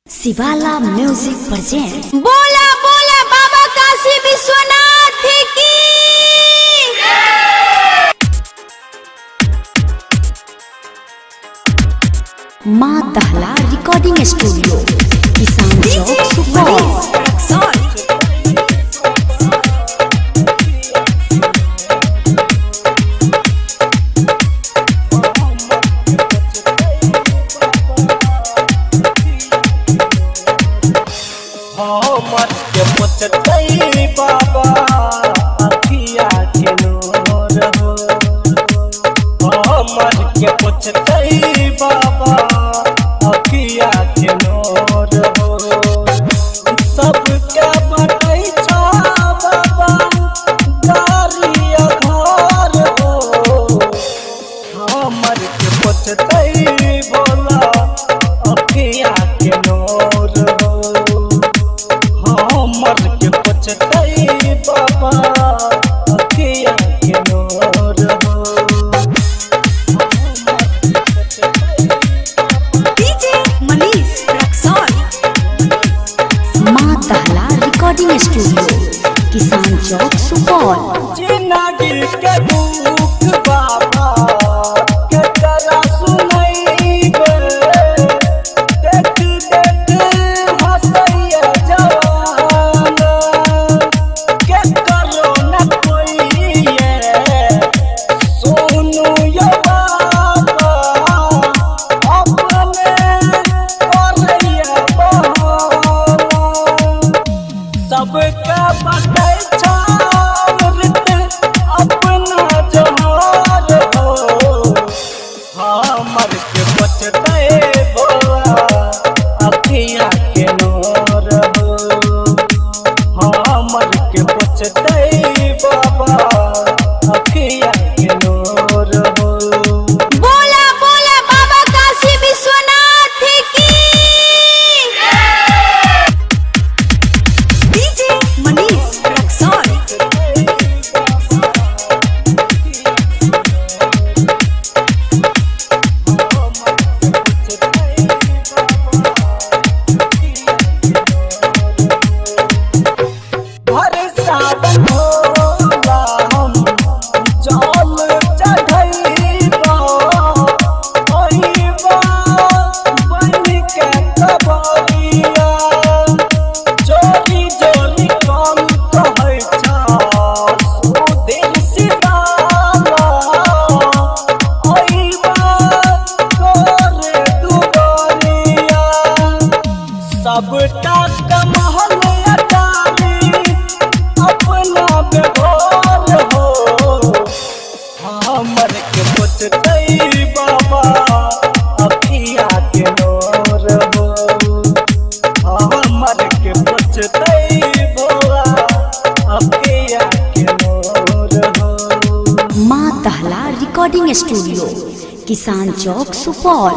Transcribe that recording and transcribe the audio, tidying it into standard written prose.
शिवाला music present. बोला बोला बाबा काशी विश्वनाथ की। माँ दहला रिकॉर्डिंग स्टूडियो, किसान चौक, सुपौल। हमर के पुछतई बाबा अखिया के नूर हो। हमर के पुछतई बाबा अखिया के नूर हो। सबके बटै छा बाबा गारी घर हो। हमर के पुछतई बोला अखिया के नूर हो। हमर के पुछतई बाबा अखिया के नूर हो। डीजे मनीष रक्सौल। माँ दहला रिकॉर्डिंग स्टूडियो, किसान चौक, सुपौल। जिंदगी के दुख बाबा के करा सुनैबे। देख देख हंसैया जवान के करो न कोई ये। सोनू ये बाबा अपने करैया बहाना। सबके बटै छा अपना जहान हो। हमर के पुछतई बोला अखिया के नूर हो। हमर के पुछतई बाबा अखिया के नूर हो। बोला बोला बाबा काशी विश्वनाथ की। डीजे मनीष रक्सौल। भर सावन होला हम जल चढ़ैबा। अइबा बन के कबरिया। जोरी जोरी कम कहै छा सुदिन शिवाला। अइबा तोरे दुबरिया। सबटा कमहल अटारी अपना बेघर हो। हमर के पुछतई बाबा अखिया के नूर हो। हमर के पुछतई बोला अखिया के नूर हो। माँ दहला रिकॉर्डिंग स्टूडियो, किसान चौक, सुपौल।